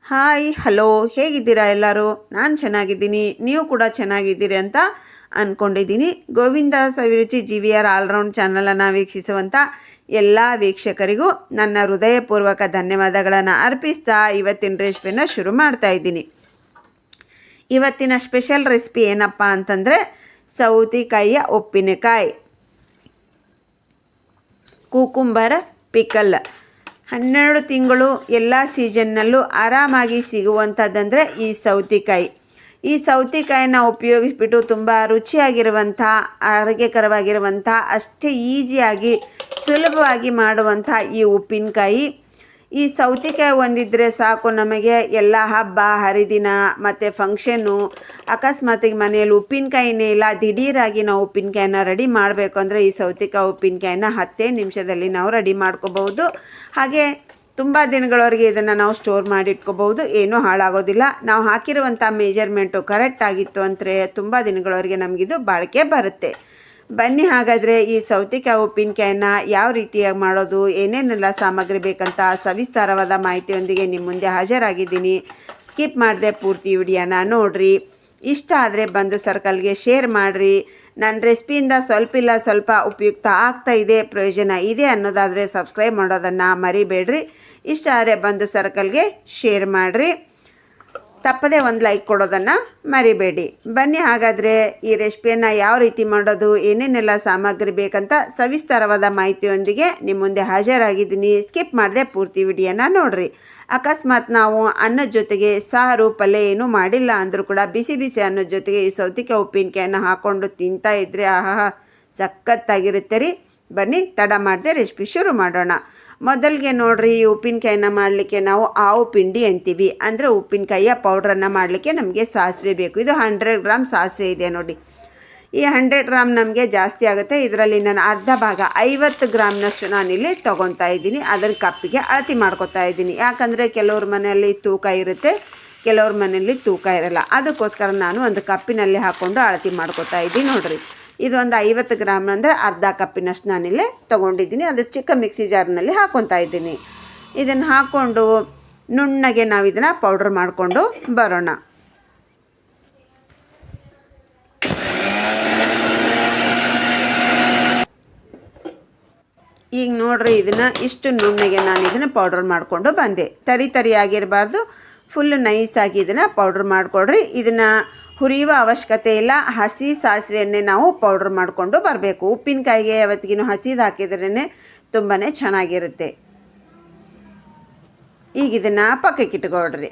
Hi hello, ಹೇಗಿದ್ದೀರಾ ಎಲ್ಲರೂ? ನಾನು ಚೆನ್ನಾಗಿದ್ದೀನಿ, ನೀವು ಕೂಡ ಚೆನ್ನಾಗಿದ್ದೀರಿ ಅಂತ ಅಂದ್ಕೊಂಡಿದ್ದೀನಿ. ಗೋವಿಂದ ಸವಿರುಚಿ GVR ಆಲ್ರೌಂಡ್ ಚಾನಲನ್ನು ವೀಕ್ಷಿಸುವಂಥ ಎಲ್ಲ ವೀಕ್ಷಕರಿಗೂ ನನ್ನ ಹೃದಯಪೂರ್ವಕ ಧನ್ಯವಾದಗಳನ್ನು ಅರ್ಪಿಸ್ತಾ ಇವತ್ತಿನ ರೆಸಿಪಿನ ಶುರು ಮಾಡ್ತಾ ಇದ್ದೀನಿ. ಇವತ್ತಿನ ಸ್ಪೆಷಲ್ ರೆಸಿಪಿ ಏನಪ್ಪ ಅಂತಂದರೆ ಸೌತೆಕಾಯಿಯ ಉಪ್ಪಿನಕಾಯಿ, ಕುಕುಂಬರ್ ಪಿಕಲ್. 12 ತಿಂಗಳು ಎಲ್ಲ ಸೀಸನ್ನಲ್ಲೂ ಆರಾಮಾಗಿ ಸಿಗುವಂಥದ್ದಂದರೆ ಈ ಸೌತೆಕಾಯಿ. ಈ ಸೌತೆಕಾಯಿನ ಉಪಯೋಗಿಸ್ಬಿಟ್ಟು ತುಂಬ ರುಚಿಯಾಗಿರುವಂಥ, ಆರೋಗ್ಯಕರವಾಗಿರುವಂಥ, ಅಷ್ಟೇ ಈಸಿಯಾಗಿ ಸುಲಭವಾಗಿ ಮಾಡುವಂಥ ಈ ಉಪ್ಪಿನಕಾಯಿ. ಈ ಸೌತೆಕಾಯಿ ಒಂದಿದ್ದರೆ ಸಾಕು, ನಮಗೆ ಎಲ್ಲ ಹಬ್ಬ ಹರಿದಿನ ಮತ್ತು ಫಂಕ್ಷನ್ನು, ಅಕಸ್ಮಾತಿಗೆ ಮನೆಯಲ್ಲಿ ಉಪ್ಪಿನಕಾಯಿನೇ ಇಲ್ಲ, ದಿಢೀರಾಗಿ ನಾವು ಉಪ್ಪಿನಕಾಯಿನ ರೆಡಿ ಮಾಡಬೇಕು ಅಂದರೆ ಈ ಸೌತೆಕಾಯಿ ಉಪ್ಪಿನಕಾಯಿನ 10 ನಿಮಿಷದಲ್ಲಿ ನಾವು ರೆಡಿ ಮಾಡ್ಕೋಬಹುದು. ಹಾಗೆ ತುಂಬ ದಿನಗಳವರೆಗೆ ಇದನ್ನು ನಾವು ಸ್ಟೋರ್ ಮಾಡಿಟ್ಕೋಬಹುದು, ಏನೂ ಹಾಳಾಗೋದಿಲ್ಲ. ನಾವು ಹಾಕಿರುವಂಥ ಮೆಜರ್ಮೆಂಟು ಕರೆಕ್ಟ್ ಆಗಿತ್ತು ಅಂದರೆ ತುಂಬ ದಿನಗಳವರೆಗೆ ನಮಗಿದು ಬಾಳಿಕೆ ಬರುತ್ತೆ. ಬನ್ನಿ ಹಾಗಾದರೆ ಈ ಸೌತೆಕಾಯಿ ಉಪ್ಪಿನಕಾಯಿನ ಯಾವ ರೀತಿಯಾಗಿ ಮಾಡೋದು, ಏನೇನೆಲ್ಲ ಸಾಮಗ್ರಿ ಬೇಕಂತ ಸವಿಸ್ತಾರವಾದ ಮಾಹಿತಿಯೊಂದಿಗೆ ನಿಮ್ಮ ಮುಂದೆ ಹಾಜರಾಗಿದ್ದೀನಿ. ಸ್ಕಿಪ್ ಮಾಡದೆ ಪೂರ್ತಿ ವಿಡಿಯೋನ ನೋಡಿರಿ. ಇಷ್ಟ ಆದರೆ ಬಂದು ಸರ್ಕಲ್ಗೆ ಶೇರ್ ಮಾಡಿರಿ. ನನ್ನ ರೆಸಿಪಿಯಿಂದ ಸ್ವಲ್ಪ ಉಪಯುಕ್ತ ಆಗ್ತಾ ಇದೆ, ಪ್ರಯೋಜನ ಇದೆ ಅನ್ನೋದಾದರೆ ಸಬ್ಸ್ಕ್ರೈಬ್ ಮಾಡೋದನ್ನು ಮರಿಬೇಡ್ರಿ. ಇಷ್ಟ ಆದರೆ ಬಂದು ಸರ್ಕಲ್ಗೆ ಶೇರ್ ಮಾಡಿರಿ. ತಪ್ಪದೇ ಒಂದು ಲೈಕ್ ಕೊಡೋದನ್ನು ಮರಿಬೇಡಿ. ಬನ್ನಿ ಹಾಗಾದರೆ ಈ ರೆಸಿಪಿಯನ್ನು ಯಾವ ರೀತಿ ಮಾಡೋದು, ಏನೇನೆಲ್ಲ ಸಾಮಗ್ರಿ ಬೇಕಂತ ಸವಿಸ್ತಾರವಾದ ಮಾಹಿತಿಯೊಂದಿಗೆ ನಿಮ್ಮ ಮುಂದೆ ಹಾಜರಾಗಿದ್ದೀನಿ. ಸ್ಕಿಪ್ ಮಾಡದೆ ಪೂರ್ತಿ ವಿಡಿಯೋನ ನೋಡಿರಿ. ಅಕಸ್ಮಾತ್ ನಾವು ಅನ್ನದ ಜೊತೆಗೆ ಸಾರು ಪಲ್ಯ ಏನೂ ಮಾಡಿಲ್ಲ ಅಂದರೂ ಕೂಡ ಬಿಸಿ ಬಿಸಿ ಅನ್ನದ ಜೊತೆಗೆ ಈ ಸೌತೆಕಾಯಿ ಉಪ್ಪಿನಕಾಯಿನ ಹಾಕ್ಕೊಂಡು ತಿಂತಾ ಇದ್ದರೆ ಆಹಾ ಸಖತ್ತಾಗಿರುತ್ತೆ ರೀ. ಬನ್ನಿ ತಡ ಮಾಡದೆ ರೆಸಿಪಿ ಶುರು ಮಾಡೋಣ. ಮೊದಲಿಗೆ ನೋಡಿರಿ, ಈ ಉಪ್ಪಿನಕಾಯಿನ ಮಾಡಲಿಕ್ಕೆ ನಾವು ಆವು ಪಿಂಡಿ ಅಂತೀವಿ. ಅಂದರೆ ಉಪ್ಪಿನಕಾಯಿಯ ಪೌಡ್ರನ್ನು ಮಾಡಲಿಕ್ಕೆ ನಮಗೆ ಸಾಸಿವೆ ಬೇಕು. ಇದು 100 ಗ್ರಾಮ್ ಸಾಸಿವೆ ಇದೆ ನೋಡಿ. ಈ 100 ಗ್ರಾಮ್ ನಮಗೆ ಜಾಸ್ತಿ ಆಗುತ್ತೆ. ಇದರಲ್ಲಿ ನಾನು ಅರ್ಧ ಭಾಗ 50 ಗ್ರಾಮ್ನಷ್ಟು ನಾನಿಲ್ಲಿ ತೊಗೊತಾ ಇದ್ದೀನಿ. ಅದರ ಕಪ್ಪಿಗೆ ಅಳತೆ ಮಾಡ್ಕೊತಾ ಇದ್ದೀನಿ. ಯಾಕಂದರೆ ಕೆಲವ್ರ ಮನೆಯಲ್ಲಿ ತೂಕ ಇರುತ್ತೆ, ಕೆಲವ್ರ ಮನೆಯಲ್ಲಿ ತೂಕ ಇರಲ್ಲ. ಅದಕ್ಕೋಸ್ಕರ ನಾನು ಒಂದು ಕಪ್ಪಿನಲ್ಲಿ ಹಾಕ್ಕೊಂಡು ಅಳತೆ ಮಾಡ್ಕೊತಾ ಇದ್ದೀನಿ. ನೋಡಿರಿ, ಇದೊಂದು 50 ಗ್ರಾಮ್ ಅಂದರೆ ಅರ್ಧ ಕಪ್ಪಿನಷ್ಟು ನಾನಿಲ್ಲೇ ತೊಗೊಂಡಿದ್ದೀನಿ. ಅದು ಚಿಕ್ಕ ಮಿಕ್ಸಿ ಜಾರ್ನಲ್ಲಿ ಹಾಕ್ಕೊತಾ ಇದ್ದೀನಿ. ಇದನ್ನು ಹಾಕ್ಕೊಂಡು ನುಣ್ಣಗೆ ನಾವು ಇದನ್ನು ಪೌಡ್ರ್ ಮಾಡಿಕೊಂಡು ಬರೋಣ. ಈಗ ನೋಡ್ರಿ, ಇದನ್ನು ಇಷ್ಟು ನುಣ್ಣಗೆ ನಾನು ಇದನ್ನು ಪೌಡ್ರ್ ಮಾಡಿಕೊಂಡು ಬಂದೆ. ತರಿ ಆಗಿರಬಾರ್ದು, ಫುಲ್ಲು ನೈಸಾಗಿ ಇದನ್ನು ಪೌಡ್ರ್ ಮಾಡಿಕೊಡ್ರಿ. ಇದನ್ನು ಹುರಿಯುವ ಅವಶ್ಯಕತೆ ಇಲ್ಲ, ಹಸಿ ಸಾಸಿವೆಯನ್ನೇ ನಾವು ಪೌಡ್ರ್ ಮಾಡಿಕೊಂಡು ಬರಬೇಕು. ಉಪ್ಪಿನಕಾಯಿಗೆ ಯಾವತ್ತಿಗೂ ಹಸಿದು ಹಾಕಿದ್ರೇ ತುಂಬಾ ಚೆನ್ನಾಗಿರುತ್ತೆ. ಈಗ ಇದನ್ನು ಪಕ್ಕಕ್ಕೆ ಇಟ್ಕೊಳ್ರಿ.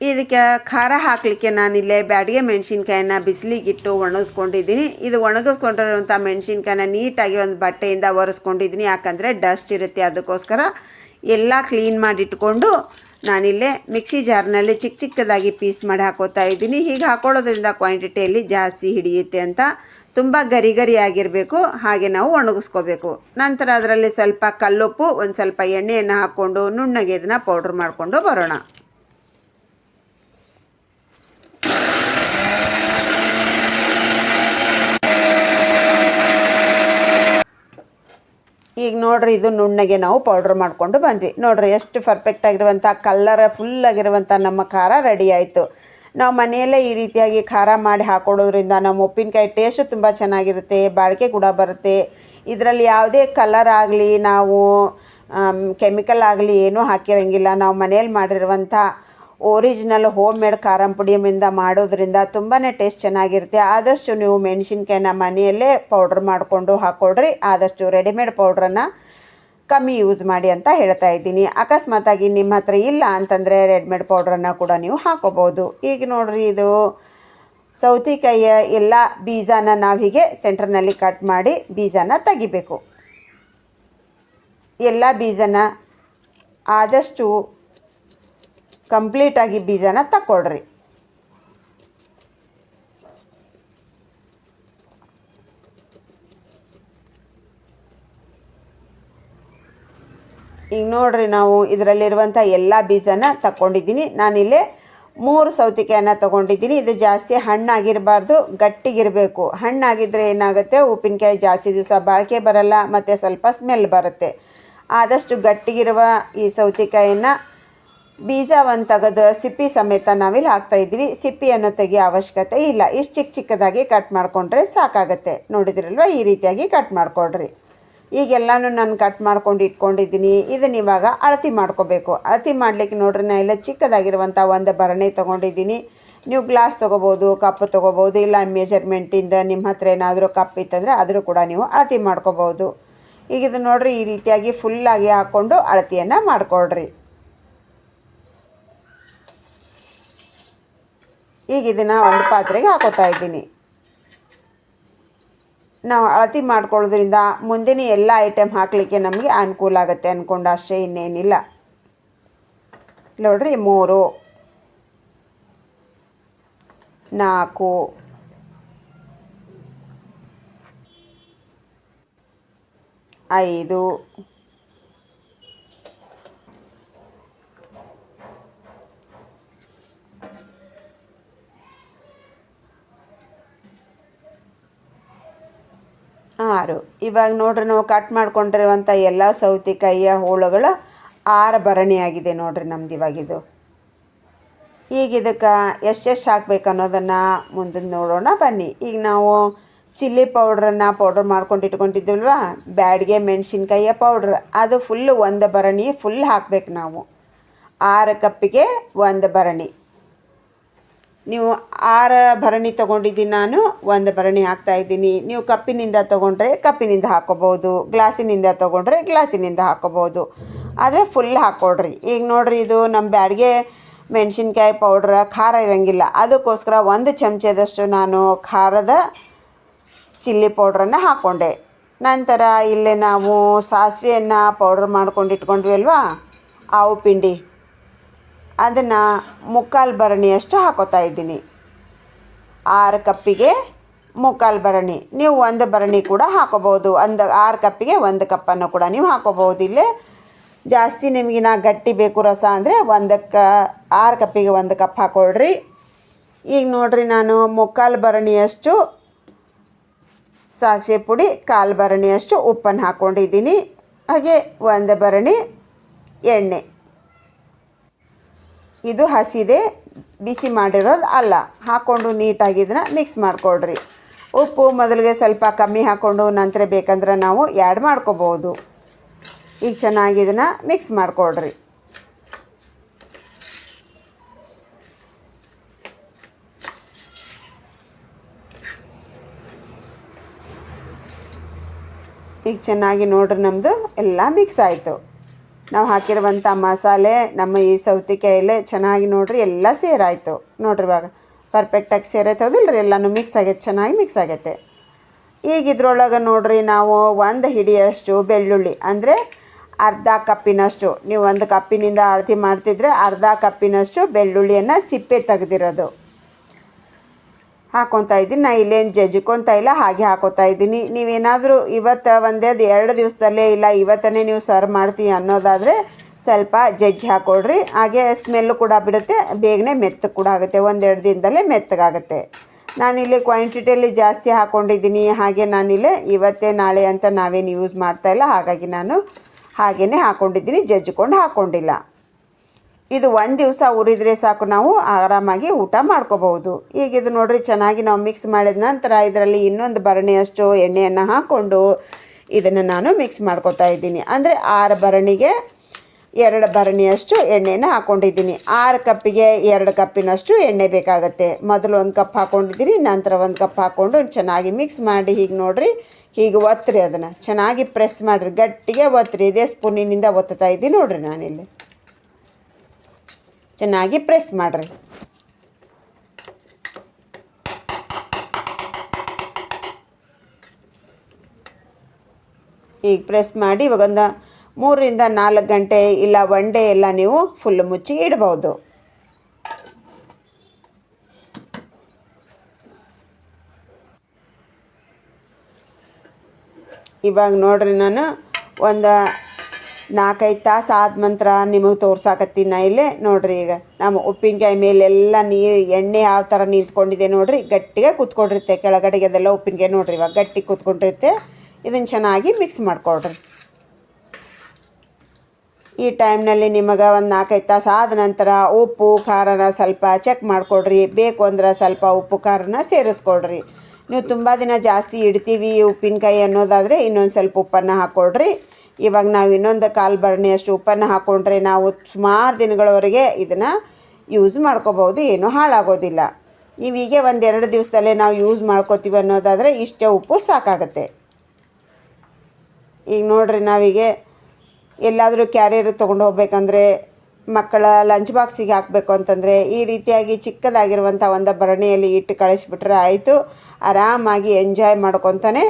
ಇದಕ್ಕೆ ಖಾರ ಹಾಕಲಿಕ್ಕೆ ನಾನಿಲ್ಲೇ ಬ್ಯಾಡಿಗೆ ಮೆಣಸಿನ್ಕಾಯಿನ ಬಿಸಿಲಿಗಿಟ್ಟು ಒಣಗಿಸ್ಕೊಂಡಿದ್ದೀನಿ. ಇದು ಒಣಗಿಸ್ಕೊಂಡಿರುವಂಥ ಮೆಣಸಿನ್ಕಾಯಿನ ನೀಟಾಗಿ ಒಂದು ಬಟ್ಟೆಯಿಂದ ಒರೆಸ್ಕೊಂಡಿದ್ದೀನಿ. ಯಾಕಂದರೆ ಡಸ್ಟ್ ಇರುತ್ತೆ, ಅದಕ್ಕೋಸ್ಕರ ಎಲ್ಲ ಕ್ಲೀನ್ ಮಾಡಿಟ್ಕೊಂಡು ನಾನಿಲ್ಲೇ ಮಿಕ್ಸಿ ಜಾರ್ನಲ್ಲಿ ಚಿಕ್ಕದಾಗಿ ಪೀಸ್ ಮಾಡಿ ಹಾಕೋತಾ ಇದ್ದೀನಿ. ಹೀಗೆ ಹಾಕೊಳ್ಳೋದ್ರಿಂದ ಕ್ವಾಂಟಿಟಿಯಲ್ಲಿ ಜಾಸ್ತಿ ಹಿಡಿಯುತ್ತೆ ಅಂತ. ತುಂಬ ಗರಿ ಆಗಿರಬೇಕು, ಹಾಗೆ ನಾವು ಒಣಗಿಸ್ಕೋಬೇಕು. ನಂತರ ಅದರಲ್ಲಿ ಸ್ವಲ್ಪ ಕಲ್ಲುಪ್ಪು, ಒಂದು ಸ್ವಲ್ಪ ಎಣ್ಣೆಯನ್ನು ಹಾಕ್ಕೊಂಡು ನುಣ್ಣಗೆ ಇದನ್ನು ಪೌಡ್ರ್ ಮಾಡಿಕೊಂಡು ಬರೋಣ. ಈಗ ನೋಡಿರಿ, ಇದು ನುಣ್ಣಗೆ ನಾವು ಪೌಡ್ರ್ ಮಾಡಿಕೊಂಡು ಬಂದ್ವಿ. ನೋಡಿರಿ, ಎಷ್ಟು ಪರ್ಫೆಕ್ಟಾಗಿರುವಂಥ ಕಲ್ಲರ್ ಫುಲ್ಲಾಗಿರುವಂಥ ನಮ್ಮ ಖಾರ ರೆಡಿ ಆಯಿತು. ನಾವು ಮನೆಯಲ್ಲೇ ಈ ರೀತಿಯಾಗಿ ಖಾರ ಮಾಡಿ ಹಾಕೊಡೋದ್ರಿಂದ ನಮ್ಮ ಉಪ್ಪಿನಕಾಯಿ ಟೇಸ್ಟು ತುಂಬ ಚೆನ್ನಾಗಿರುತ್ತೆ, ಬಾಳಿಕೆ ಕೂಡ ಬರುತ್ತೆ. ಇದರಲ್ಲಿ ಯಾವುದೇ ಕಲರ್ ಆಗಲಿ, ನಾವು ಕೆಮಿಕಲ್ ಆಗಲಿ ಏನೂ ಹಾಕಿರೋಂಗಿಲ್ಲ. ನಾವು ಮನೆಯಲ್ಲಿ ಮಾಡಿರುವಂಥ ಒರಿಜಿನಲ್ ಹೋಮ್ ಮೇಡ್ ಖಾರಂ ಪುಡಿಯಿಂದ ಮಾಡೋದ್ರಿಂದ ತುಂಬಾ ಟೇಸ್ಟ್ ಚೆನ್ನಾಗಿರುತ್ತೆ. ಆದಷ್ಟು ನೀವು ಮೆಣಸಿನ್ಕಾಯಿನ ಮನೆಯಲ್ಲೇ ಪೌಡ್ರ್ ಮಾಡಿಕೊಂಡು ಹಾಕ್ಕೊಡ್ರಿ. ಆದಷ್ಟು ರೆಡಿಮೇಡ್ ಪೌಡ್ರನ್ನು ಕಮ್ಮಿ ಯೂಸ್ ಮಾಡಿ ಅಂತ ಹೇಳ್ತಾ ಇದ್ದೀನಿ. ಅಕಸ್ಮಾತಾಗಿ ನಿಮ್ಮ ಹತ್ರ ಇಲ್ಲ ಅಂತಂದರೆ ರೆಡಿಮೇಡ್ ಪೌಡ್ರನ್ನು ಕೂಡ ನೀವು ಹಾಕೋಬೋದು. ಈಗ ನೋಡಿರಿ, ಇದು ಸೌತೆಕಾಯಿಯ ಎಲ್ಲ ಬೀಜನ ನಾವು ಹೀಗೆ ಸೆಂಟ್ರ್ನಲ್ಲಿ ಕಟ್ ಮಾಡಿ ಬೀಜನ ತೆಗಿಬೇಕು. ಎಲ್ಲ ಬೀಜನ ಆದಷ್ಟು ಕಂಪ್ಲೀಟಾಗಿ ಬೀಜನ ತಗೊಳ್ರಿ. ಈಗ ನೋಡಿರಿ, ನಾವು ಇದರಲ್ಲಿರುವಂಥ ಎಲ್ಲ ಬೀಜನ ತಗೊಂಡಿದ್ದೀನಿ. ನಾನಿಲ್ಲೇ 3 ಸೌತೆಕಾಯಿನ ತೊಗೊಂಡಿದ್ದೀನಿ. ಇದು ಜಾಸ್ತಿ ಹಣ್ಣಾಗಿರಬಾರ್ದು, ಗಟ್ಟಿಗಿರಬೇಕು. ಹಣ್ಣಾಗಿದ್ದರೆ ಏನಾಗುತ್ತೆ, ಉಪ್ಪಿನಕಾಯಿ ಜಾಸ್ತಿ ದಿವಸ ಬಾಳಿಕೆ ಬರಲ್ಲ ಮತ್ತು ಸ್ವಲ್ಪ ಸ್ಮೆಲ್ ಬರುತ್ತೆ. ಆದಷ್ಟು ಗಟ್ಟಿಗಿರುವ ಈ ಸೌತೆಕಾಯಿಯನ್ನು ಬೀಜ ಒಂದು ತೆಗೆದು ಸಿಪ್ಪಿ ಸಮೇತ ನಾವಿಲ್ಲಿ ಹಾಕ್ತಾಯಿದ್ವಿ. ಸಿಪ್ಪಿಯನ್ನು ತೆಗಿಯೋ ಅವಶ್ಯಕತೆ ಇಲ್ಲ. ಇಷ್ಟು ಚಿಕ್ಕ ಚಿಕ್ಕದಾಗಿ ಕಟ್ ಮಾಡಿಕೊಂಡ್ರೆ ಸಾಕಾಗತ್ತೆ. ನೋಡಿದ್ರಲ್ವ, ಈ ರೀತಿಯಾಗಿ ಕಟ್ ಮಾಡಿಕೊಡ್ರಿ. ಈಗೆಲ್ಲನೂ ನಾನು ಕಟ್ ಮಾಡ್ಕೊಂಡು ಇಟ್ಕೊಂಡಿದ್ದೀನಿ. ಇದನ್ನ ಇವಾಗ ಅಳತೆ ಮಾಡ್ಕೋಬೇಕು. ಅಳತೆ ಮಾಡಲಿಕ್ಕೆ ನೋಡ್ರಿ, ನಾನು ಎಲ್ಲ ಚಿಕ್ಕದಾಗಿರುವಂಥ ಒಂದು ಭರಣಿ ತೊಗೊಂಡಿದ್ದೀನಿ. ನೀವು ಗ್ಲಾಸ್ ತೊಗೋಬೋದು, ಕಪ್ ತೊಗೋಬೋದು, ಇಲ್ಲ ಮೆಜರ್ಮೆಂಟಿಂದ ನಿಮ್ಮ ಹತ್ರ ಏನಾದರೂ ಕಪ್ ಇತ್ತಂದರೆ ಆದರೂ ಕೂಡ ನೀವು ಅಳತೆ ಮಾಡ್ಕೋಬೋದು. ಈಗ ಇದು ನೋಡಿರಿ, ಈ ರೀತಿಯಾಗಿ ಫುಲ್ಲಾಗಿ ಹಾಕ್ಕೊಂಡು ಅಳತೆಯನ್ನು ಮಾಡಿಕೊಡ್ರಿ. ಈಗ ಇದನ್ನು ಒಂದು ಪಾತ್ರೆಗೆ ಹಾಕೋತಾ ಇದ್ದೀನಿ. ನಾವು ಅಳತೆ ಮಾಡ್ಕೊಳ್ಳೋದ್ರಿಂದ ಮುಂದಿನ ಎಲ್ಲ ಐಟಮ್ ಹಾಕಲಿಕ್ಕೆ ನಮಗೆ ಅನುಕೂಲ ಆಗುತ್ತೆ ಅಂದ್ಕೊಂಡು ಅಷ್ಟೇ, ಇನ್ನೇನಿಲ್ಲ. ನೋಡಿರಿ, 3, 4, 5, 6. ಇವಾಗ ನೋಡ್ರಿ, ನಾವು ಕಟ್ ಮಾಡ್ಕೊಂಡಿರುವಂಥ ಎಲ್ಲ ಸೌತೆಕಾಯಿಯ ಹೋಳುಗಳು 6 ಭರಣಿಯಾಗಿದೆ ನೋಡ್ರಿ ನಮ್ದು ಇವಾಗಿದು. ಈಗ ಇದಕ್ಕೆ ಎಷ್ಟೆಷ್ಟು ಹಾಕ್ಬೇಕು ಅನ್ನೋದನ್ನು ಮುಂದೆ ನೋಡೋಣ ಬನ್ನಿ. ಈಗ ನಾವು ಚಿಲ್ಲಿ ಪೌಡ್ರ್ ಮಾಡ್ಕೊಂಡು ಇಟ್ಕೊಂಡಿದ್ದೀವಲ್ವ, ಬ್ಯಾಡಿಗೆ ಮೆಣಸಿನ್ಕಾಯಿಯ ಪೌಡ್ರ್, ಅದು ಫುಲ್ಲು 1 ಭರಣಿ ಫುಲ್ ಹಾಕ್ಬೇಕು ನಾವು. 6 ಕಪ್ಪಿಗೆ 1 ಭರಣಿ. ನೀವು 6 ಭರಣಿ ತೊಗೊಂಡಿದ್ದೀನಿ ನಾನು, 1 ಭರಣಿ ಹಾಕ್ತಾಯಿದ್ದೀನಿ. ನೀವು ಕಪ್ಪಿನಿಂದ ತೊಗೊಂಡ್ರೆ ಕಪ್ಪಿನಿಂದ ಹಾಕ್ಕೋಬೋದು, ಗ್ಲಾಸಿನಿಂದ ತೊಗೊಂಡ್ರೆ ಗ್ಲಾಸಿನಿಂದ ಹಾಕ್ಕೋಬೋದು. ಆದರೆ ಫುಲ್ ಹಾಕ್ಕೊಡ್ರಿ. ಈಗ ನೋಡಿರಿ, ಇದು ನಮ್ಮ ಬ್ಯಾಡಿಗೆ ಮೆಣಸಿನ್ಕಾಯಿ ಪೌಡ್ರ್ ಖಾರ ಇರೋಂಗಿಲ್ಲ, ಅದಕ್ಕೋಸ್ಕರ 1 ಚಮಚದಷ್ಟು ನಾನು ಖಾರದ ಚಿಲ್ಲಿ ಪೌಡ್ರನ್ನು ಹಾಕ್ಕೊಂಡೆ. ನಂತರ ಇಲ್ಲೇ ನಾವು ಸಾಸಿವೆಯನ್ನು ಪೌಡ್ರ್ ಮಾಡ್ಕೊಂಡು ಇಟ್ಕೊಂಡ್ವಿ ಅಲ್ವಾ, ಆವು ಪಿಂಡಿ, ಅದನ್ನು 3/4 ಭರಣಿಯಷ್ಟು ಹಾಕೋತಾ ಇದ್ದೀನಿ. 6 ಕಪ್ಪಿಗೆ 3/4 ಭರಣಿ. ನೀವು 1 ಭರಣಿ ಕೂಡ ಹಾಕೋಬೋದು. 6 ಕಪ್ಪಿಗೆ 1 ಕಪ್ಪನ್ನು ಕೂಡ ನೀವು ಹಾಕೋಬೋದು. ಇಲ್ಲೇ ಜಾಸ್ತಿ ನಿಮಗಿನ ಗಟ್ಟಿ ಬೇಕು ರಸ ಅಂದರೆ 6 ಕಪ್ಪಿಗೆ 1 ಕಪ್ ಹಾಕ್ಕೊಳ್ರಿ. ಈಗ ನೋಡಿರಿ, ನಾನು 3/4 ಭರಣಿಯಷ್ಟು ಸಾಸಿವೆ ಪುಡಿ, 1/4 ಭರಣಿಯಷ್ಟು ಉಪ್ಪನ್ನು ಹಾಕ್ಕೊಂಡಿದ್ದೀನಿ. ಹಾಗೆ 1 ಭರಣಿ ಎಣ್ಣೆ. ಇದು ಹಸಿದೆ, ಬಿಸಿ ಮಾಡಿರೋದು ಅಲ್ಲ. ಹಾಕ್ಕೊಂಡು ನೀಟಾಗಿ ಇದನ್ನು ಮಿಕ್ಸ್ ಮಾಡಿಕೊಡ್ರಿ. ಉಪ್ಪು ಮೊದಲಿಗೆ ಸ್ವಲ್ಪ ಕಮ್ಮಿ ಹಾಕ್ಕೊಂಡು ನಂತರ ಬೇಕಂದ್ರೆ ನಾವು ಆ್ಯಡ್ ಮಾಡ್ಕೋಬೋದು. ಈಗ ಚೆನ್ನಾಗಿ ಇದನ್ನು ಮಿಕ್ಸ್ ಮಾಡಿಕೊಡ್ರಿ. ಈಗ ಚೆನ್ನಾಗಿ ನೋಡ್ರಿ, ನಮ್ಮದು ಎಲ್ಲ ಮಿಕ್ಸ್ ಆಯಿತು. ನಾವು ಹಾಕಿರುವಂಥ ಮಸಾಲೆ ನಮ್ಮ ಈ ಸೌತೆಕಾಯಲ್ಲೇ ಚೆನ್ನಾಗಿ ನೋಡಿರಿ ಎಲ್ಲ ಸೇರಾಯಿತು. ನೋಡ್ರಿ, ಇವಾಗ ಪರ್ಫೆಕ್ಟಾಗಿ ಸೇರೈತೆ ಹೌದಿಲ್ಲ ರೀ, ಎಲ್ಲನೂ ಮಿಕ್ಸ್ ಆಗೈತೆ, ಚೆನ್ನಾಗಿ ಮಿಕ್ಸ್ ಆಗೈತೆ. ಈಗ ಇದ್ರೊಳಗೆ ನೋಡಿರಿ, ನಾವು 1 ಹಿಡಿಯಷ್ಟು ಬೆಳ್ಳುಳ್ಳಿ ಅಂದರೆ ಅರ್ಧ ಕಪ್ಪಿನಷ್ಟು, ನೀವು 1 ಕಪ್ಪಿನಿಂದ ಅಳತೆ ಮಾಡ್ತಿದ್ರೆ ಅರ್ಧ ಕಪ್ಪಿನಷ್ಟು ಬೆಳ್ಳುಳ್ಳಿಯನ್ನು ಸಿಪ್ಪೆ ತೆಗೆದಿರೋದು ಹಾಕ್ಕೊತಾ ಇದ್ದೀನಿ. ನಾನು ಇಲ್ಲೇನು ಜಜ್ಕೊತಾ ಇಲ್ಲ, ಹಾಗೆ ಹಾಕೋತಾ ಇದ್ದೀನಿ. ನೀವೇನಾದರೂ ಇವತ್ತು 1-2 ದಿವಸದಲ್ಲೇ ಇಲ್ಲ ಇವತ್ತನೇ ನೀವು ಸರ್ವ್ ಮಾಡ್ತೀವಿ ಅನ್ನೋದಾದರೆ ಸ್ವಲ್ಪ ಜಜ್ಜಿ ಹಾಕ್ಕೊಡ್ರಿ. ಹಾಗೆ ಸ್ಮೆಲ್ಲು ಕೂಡ ಬಿಡುತ್ತೆ, ಬೇಗನೆ ಮೆತ್ತಗೆ ಕೂಡ ಆಗುತ್ತೆ, 1-2 ದಿನದಲ್ಲೇ ಮೆತ್ತಗಾಗುತ್ತೆ. ನಾನಿಲ್ಲಿ ಕ್ವಾಂಟಿಟಿಯಲ್ಲಿ ಜಾಸ್ತಿ ಹಾಕ್ಕೊಂಡಿದ್ದೀನಿ. ಹಾಗೆ ನಾನಿಲ್ಲಿ ಇವತ್ತೇ ನಾಳೆ ಅಂತ ನಾವೇನು ಯೂಸ್ ಮಾಡ್ತಾಯಿಲ್ಲ, ಹಾಗಾಗಿ ನಾನು ಹಾಗೇ ಹಾಕ್ಕೊಂಡಿದ್ದೀನಿ, ಜಜ್ಜಿಕೊಂಡು ಹಾಕ್ಕೊಂಡಿಲ್ಲ. ಇದು 1 ದಿವಸ ಉರಿದ್ರೆ ಸಾಕು, ನಾವು ಆರಾಮಾಗಿ ಊಟ ಮಾಡ್ಕೋಬಹುದು. ಈಗ ಇದು ನೋಡಿರಿ, ಚೆನ್ನಾಗಿ ನಾವು ಮಿಕ್ಸ್ ಮಾಡಿದ ನಂತರ ಇದರಲ್ಲಿ ಇನ್ನೊಂದು ಭರಣಿಯಷ್ಟು ಎಣ್ಣೆಯನ್ನು ಹಾಕ್ಕೊಂಡು ಇದನ್ನು ನಾನು ಮಿಕ್ಸ್ ಮಾಡ್ಕೊತಾ ಇದ್ದೀನಿ. ಅಂದರೆ 6 ಭರಣಿಗೆ 2 ಭರಣಿಯಷ್ಟು ಎಣ್ಣೆಯನ್ನು ಹಾಕ್ಕೊಂಡಿದ್ದೀನಿ. 6 ಕಪ್ಪಿಗೆ 2 ಕಪ್ಪಿನಷ್ಟು ಎಣ್ಣೆ ಬೇಕಾಗುತ್ತೆ. ಮೊದಲು 1 ಕಪ್ ಹಾಕ್ಕೊಂಡಿದ್ದೀನಿ, ನಂತರ 1 ಕಪ್ ಹಾಕ್ಕೊಂಡು ಚೆನ್ನಾಗಿ ಮಿಕ್ಸ್ ಮಾಡಿ ಹೀಗೆ ನೋಡಿರಿ, ಹೀಗೆ ಒತ್ತಿರಿ, ಅದನ್ನು ಚೆನ್ನಾಗಿ ಪ್ರೆಸ್ ಮಾಡಿರಿ, ಗಟ್ಟಿಗೆ ಒತ್ತಿರಿ. ಇದೇ ಸ್ಪೂನಿನಿಂದ ಒತ್ತುತ್ತಾ ಇದ್ದೀನಿ ನೋಡಿರಿ, ನಾನಿಲ್ಲಿ ಚೆನ್ನಾಗಿ ಪ್ರೆಸ್ ಮಾಡಿರಿ. ಈಗ ಪ್ರೆಸ್ ಮಾಡಿ ಇವಾಗ ಒಂದು 3-4 ಗಂಟೆ ಇಲ್ಲ 1 ಡೇ ಎಲ್ಲ ನೀವು ಫುಲ್ ಮುಚ್ಚಿ ಇಡ್ಬೋದು. ಇವಾಗ ನೋಡ್ರಿ, ನಾನು ಒಂದು 4-5 ತಾಸು ಆದ ನಂತರ ನಿಮಗೆ ತೋರ್ಸಾಕತ್ತೀನಿ. ನಾ ಇಲ್ಲೇ ನೋಡಿರಿ, ಈಗ ನಮ್ಮ ಉಪ್ಪಿನಕಾಯಿ ಮೇಲೆಲ್ಲ ನೀರು ಎಣ್ಣೆ ಯಾವ ಥರ ನಿಂತ್ಕೊಂಡಿದೆ ನೋಡಿರಿ, ಗಟ್ಟಿಗೆ ಕೂತ್ಕೊಂಡಿರುತ್ತೆ ಕೆಳಗಡೆಗೆ ಅದೆಲ್ಲ ಉಪ್ಪಿನಕಾಯಿ ನೋಡಿರಿ, ಇವಾಗ ಗಟ್ಟಿ ಕೂತ್ಕೊಂಡಿರುತ್ತೆ. ಇದನ್ನು ಚೆನ್ನಾಗಿ ಮಿಕ್ಸ್ ಮಾಡಿಕೊಡ್ರಿ. ಈ ಟೈಮ್ನಲ್ಲಿ ನಿಮಗೆ ಒಂದು 4-5 ತಾಸು ಆದ ನಂತರ ಉಪ್ಪು ಖಾರನ ಸ್ವಲ್ಪ ಚೆಕ್ ಮಾಡಿಕೊಡ್ರಿ. ಬೇಕು ಅಂದ್ರೆ ಸ್ವಲ್ಪ ಉಪ್ಪು ಖಾರನ ಸೇರಿಸ್ಕೊಡ್ರಿ. ನೀವು ತುಂಬ ದಿನ ಜಾಸ್ತಿ ಇಡ್ತೀವಿ ಉಪ್ಪಿನಕಾಯಿ ಅನ್ನೋದಾದರೆ ಇನ್ನೊಂದು ಸ್ವಲ್ಪ ಉಪ್ಪನ್ನು ಹಾಕ್ಕೊಡ್ರಿ. ಇವಾಗ ನಾವು ಇನ್ನೊಂದು 1/4 ಭರಣಿಯಷ್ಟು ಉಪ್ಪನ್ನು ಹಾಕ್ಕೊಂಡ್ರೆ ನಾವು ಸುಮಾರು ದಿನಗಳವರೆಗೆ ಇದನ್ನು ಯೂಸ್ ಮಾಡ್ಕೋಬೋದು, ಏನೂ ಹಾಳಾಗೋದಿಲ್ಲ. ನೀವು ಹೀಗೆ 1-2 ದಿವಸದಲ್ಲೇ ನಾವು ಯೂಸ್ ಮಾಡ್ಕೋತೀವಿ ಅನ್ನೋದಾದರೆ ಇಷ್ಟೇ ಉಪ್ಪು ಸಾಕಾಗುತ್ತೆ. ಈಗ ನೋಡಿರಿ, ನಾವೀಗ ಎಲ್ಲಾದರೂ ಕ್ಯಾರಿಯರ್ ತೊಗೊಂಡು ಹೋಗ್ಬೇಕಂದ್ರೆ, ಮಕ್ಕಳ ಲಂಚ್ ಬಾಕ್ಸಿಗೆ ಹಾಕಬೇಕು ಅಂತಂದರೆ ಈ ರೀತಿಯಾಗಿ ಚಿಕ್ಕದಾಗಿರುವಂಥ ಒಂದು ಭರಣಿಯಲ್ಲಿ ಇಟ್ಟು ಕಳಿಸ್ಬಿಟ್ರೆ ಆಯಿತು. ಆರಾಮಾಗಿ ಎಂಜಾಯ್ ಮಾಡ್ಕೊತಾನೆ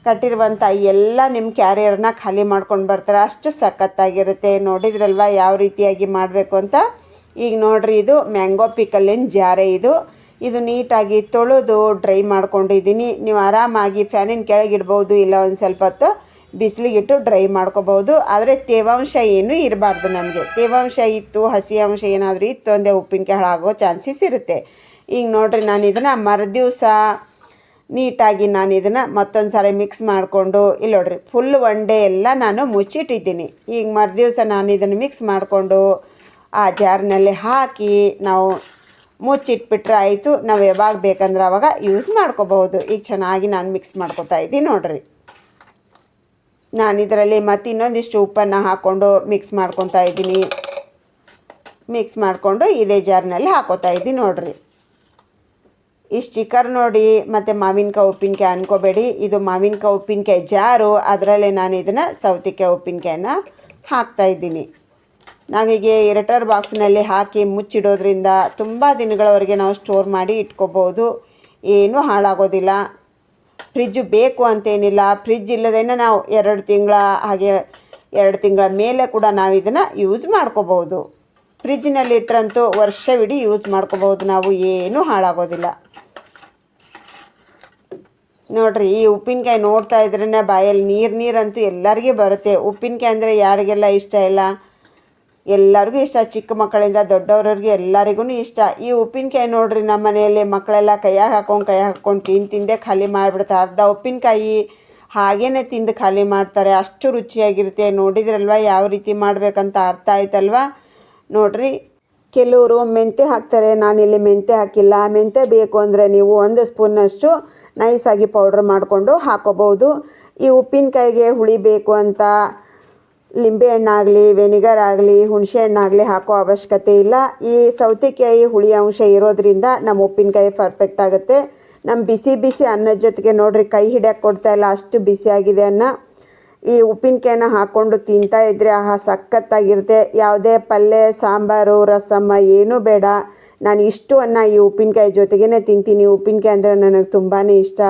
ಕಟ್ಟಿರುವಂಥ ಎಲ್ಲ ನಿಮ್ಮ ಕ್ಯಾರಿಯರ್ನ ಖಾಲಿ ಮಾಡ್ಕೊಂಡು ಬರ್ತಾರೆ. ಅಷ್ಟು ಸಖತ್ತಾಗಿರುತ್ತೆ. ನೋಡಿದ್ರಲ್ವ ಯಾವ ರೀತಿಯಾಗಿ ಮಾಡಬೇಕು ಅಂತ. ಈಗ ನೋಡಿರಿ, ಇದು ಮ್ಯಾಂಗೋ ಪಿಕಲ್ಲಿನ ಜಾರೆ. ಇದು ನೀಟಾಗಿ ತೊಳೆದು ಡ್ರೈ ಮಾಡ್ಕೊಂಡಿದ್ದೀನಿ. ನೀವು ಆರಾಮಾಗಿ ಫ್ಯಾನಿನ ಕೆಳಗಿಡ್ಬೋದು, ಇಲ್ಲ ಒಂದು ಸ್ವಲ್ಪ ಹೊತ್ತು ಬಿಸಿಲಿಗಿಟ್ಟು ಡ್ರೈ ಮಾಡ್ಕೋಬೋದು. ಆದರೆ ತೇವಾಂಶ ಏನೂ ಇರಬಾರ್ದು. ನಮಗೆ ತೇವಾಂಶ ಇತ್ತು, ಹಸಿ ಅಂಶ ಏನಾದರೂ ಇತ್ತು ಅಂದರೆ ಉಪ್ಪಿನಕಾಯಿ ಹಾಳಾಗೋ ಚಾನ್ಸಸ್ ಇರುತ್ತೆ. ಈಗ ನೋಡಿರಿ, ನಾನು ಇದನ್ನು ಮರುದಿವಸ ನೀಟಾಗಿ ನಾನು ಇದನ್ನು ಮತ್ತೊಂದು ಸಾರಿ ಮಿಕ್ಸ್ ಮಾಡಿಕೊಂಡು, ಇಲ್ಲಿ ನೋಡಿರಿ ಫುಲ್ 1 ಡೇ ಎಲ್ಲ ನಾನು ಮುಚ್ಚಿಟ್ಟಿದ್ದೀನಿ. ಈಗ ಮರುದಿವಸ ನಾನು ಇದನ್ನು ಮಿಕ್ಸ್ ಮಾಡಿಕೊಂಡು ಆ ಜಾರ್ನಲ್ಲಿ ಹಾಕಿ ನಾವು ಮುಚ್ಚಿಟ್ಬಿಟ್ರೆ ಆಯಿತು. ನಾವು ಯಾವಾಗ ಬೇಕಂದ್ರೆ ಆವಾಗ ಯೂಸ್ ಮಾಡ್ಕೋಬಹುದು. ಈಗ ಚೆನ್ನಾಗಿ ನಾನು ಮಿಕ್ಸ್ ಮಾಡ್ಕೊತಾ ಇದ್ದೀನಿ ನೋಡಿರಿ. ನಾನು ಇದರಲ್ಲಿ ಮತ್ತು ಇನ್ನೊಂದಿಷ್ಟು ಉಪ್ಪನ್ನು ಹಾಕ್ಕೊಂಡು ಮಿಕ್ಸ್ ಮಾಡ್ಕೊತಾ ಇದ್ದೀನಿ. ಮಿಕ್ಸ್ ಮಾಡಿಕೊಂಡು ಇದೇ ಜಾರ್ನಲ್ಲಿ ಹಾಕೋತಾ ಇದ್ದೀನಿ ನೋಡಿರಿ. ಈ ಸ್ಟಿಕ್ಕರ್ ನೋಡಿ ಮತ್ತು ಮಾವಿನಕಾಯಿ ಉಪ್ಪಿನಕಾಯಿ ಅಂದ್ಕೋಬೇಡಿ, ಇದು ಮಾವಿನಕಾಯಿ ಉಪ್ಪಿನಕಾಯಿ ಜಾರು. ಅದರಲ್ಲೇ ನಾನು ಇದನ್ನು ಸೌತೆಕಾಯಿ ಉಪ್ಪಿನಕಾಯಿನ ಹಾಕ್ತಾಯಿದ್ದೀನಿ. ನಾವೀಗೆ ಎರಟರ್ ಬಾಕ್ಸ್ನಲ್ಲಿ ಹಾಕಿ ಮುಚ್ಚಿಡೋದ್ರಿಂದ ತುಂಬ ದಿನಗಳವರೆಗೆ ನಾವು ಸ್ಟೋರ್ ಮಾಡಿ ಇಟ್ಕೋಬೋದು, ಏನೂ ಹಾಳಾಗೋದಿಲ್ಲ. ಫ್ರಿಜ್ಜು ಬೇಕು ಅಂತೇನಿಲ್ಲ. ಫ್ರಿಜ್ ಇಲ್ಲದೇನೆ ನಾವು 2 ತಿಂಗಳ ಹಾಗೆ 2 ತಿಂಗಳ ಮೇಲೆ ಕೂಡ ನಾವು ಇದನ್ನು ಯೂಸ್ ಮಾಡ್ಕೋಬೋದು. ಫ್ರಿಜ್ಜಿನಲ್ಲಿ ಇಟ್ಟರಂತೂ ವರ್ಷವಿಡೀ ಯೂಸ್ ಮಾಡ್ಕೋಬೋದು ನಾವು, ಏನೂ ಹಾಳಾಗೋದಿಲ್ಲ. ನೋಡಿರಿ, ಈ ಉಪ್ಪಿನಕಾಯಿ ನೋಡ್ತಾ ಇದ್ರೇ ಬಾಯಲ್ಲಿ ನೀರಂತೂ ಎಲ್ಲರಿಗೂ ಬರುತ್ತೆ. ಉಪ್ಪಿನಕಾಯಿ ಅಂದರೆ ಯಾರಿಗೆಲ್ಲ ಇಷ್ಟ ಇಲ್ಲ, ಎಲ್ಲರಿಗೂ ಇಷ್ಟ. ಚಿಕ್ಕ ಮಕ್ಕಳಿಂದ ದೊಡ್ಡವ್ರಿಗೆ ಎಲ್ಲರಿಗೂ ಇಷ್ಟ. ಈ ಉಪ್ಪಿನಕಾಯಿ ನೋಡಿರಿ, ನಮ್ಮ ಮನೆಯಲ್ಲಿ ಮಕ್ಕಳೆಲ್ಲ ಕೈಯಾಗ ಹಾಕ್ಕೊಂಡು ತಿಂದೇ ಖಾಲಿ ಮಾಡಿಬಿಡ್ತಾರೆ. ಅರ್ಧ ಉಪ್ಪಿನಕಾಯಿ ಹಾಗೇ ತಿಂದು ಖಾಲಿ ಮಾಡ್ತಾರೆ. ಅಷ್ಟು ರುಚಿಯಾಗಿರುತ್ತೆ. ನೋಡಿದ್ರಲ್ವ ಯಾವ ರೀತಿ ಮಾಡಬೇಕಂತ ಅರ್ಥ ಆಯ್ತಲ್ವ. ನೋಡಿರಿ, ಕೆಲವರು ಮೆಂತ್ಯ ಹಾಕ್ತಾರೆ, ನಾನಿಲ್ಲಿ ಮೆಂತ್ಯ ಹಾಕಿಲ್ಲ. ಮೆಂತ್ಯ ಬೇಕು ಅಂದರೆ ನೀವು 1 ಸ್ಪೂನಷ್ಟು ನೈಸಾಗಿ ಪೌಡ್ರ್ ಮಾಡಿಕೊಂಡು ಹಾಕೋಬೋದು. ಈ ಉಪ್ಪಿನಕಾಯಿಗೆ ಹುಳಿ ಬೇಕು ಅಂತ ಲಿಂಬೆಹಣ್ಣಾಗಲಿ, ವೆನಿಗರ್ ಆಗಲಿ, ಹುಣಸೆ ಹಣ್ಣಾಗಲಿ ಹಾಕೋ ಅವಶ್ಯಕತೆ ಇಲ್ಲ. ಈ ಸೌತೆಕಾಯಿ ಹುಳಿ ಅಂಶ ಇರೋದ್ರಿಂದ ನಮ್ಮ ಉಪ್ಪಿನಕಾಯಿ ಪರ್ಫೆಕ್ಟ್ ಆಗುತ್ತೆ. ನಮ್ಮ ಬಿಸಿ ಅನ್ನದ ಜೊತೆಗೆ ನೋಡಿರಿ, ಕೈ ಹಿಡಿಯೋಕ್ಕೆ ಕೊಡ್ತಾಯಿಲ್ಲ, ಅಷ್ಟು ಬಿಸಿಯಾಗಿದೆ ಅನ್ನ. ಈ ಉಪ್ಪಿನಕಾಯಿನ ಹಾಕ್ಕೊಂಡು ತಿಂತಾ ಇದ್ದರೆ ಆಹಾ ಸಖತ್ತಾಗಿರುತ್ತೆ. ಯಾವುದೇ ಪಲ್ಯ, ಸಾಂಬಾರು, ರಸಮ್ಮ ಏನೂ ಬೇಡ. ನಾನು ಇಷ್ಟು ಅನ್ನ ಈ ಉಪ್ಪಿನಕಾಯಿ ಜೊತೆಗೇ ತಿಂತೀನಿ. ಉಪ್ಪಿನಕಾಯಿ ಅಂದರೆ ನನಗೆ ತುಂಬಾ ಇಷ್ಟ.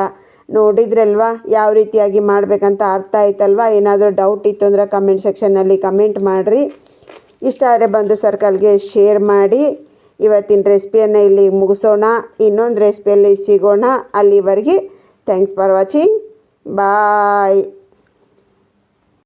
ನೋಡಿದ್ರಲ್ವ ಯಾವ ರೀತಿಯಾಗಿ ಮಾಡಬೇಕಂತ ಅರ್ಥ ಆಯ್ತಲ್ವ. ಏನಾದರೂ ಡೌಟ್ ಇತ್ತು ಅಂದರೆ ಕಮೆಂಟ್ ಸೆಕ್ಷನ್ನಲ್ಲಿ ಕಮೆಂಟ್ ಮಾಡಿರಿ. ಇಷ್ಟ ಆದರೆ ಬಂದು ಸರ್ಕಲ್ಗೆ ಶೇರ್ ಮಾಡಿ. ಇವತ್ತಿನ ರೆಸಿಪಿಯನ್ನು ಇಲ್ಲಿ ಮುಗಿಸೋಣ. ಇನ್ನೊಂದು ರೆಸಿಪಿಯಲ್ಲಿ ಸಿಗೋಣ. ಅಲ್ಲಿವರೆಗೆ ಥ್ಯಾಂಕ್ಸ್ ಫಾರ್ ವಾಚಿಂಗ್. ಬಾಯ್.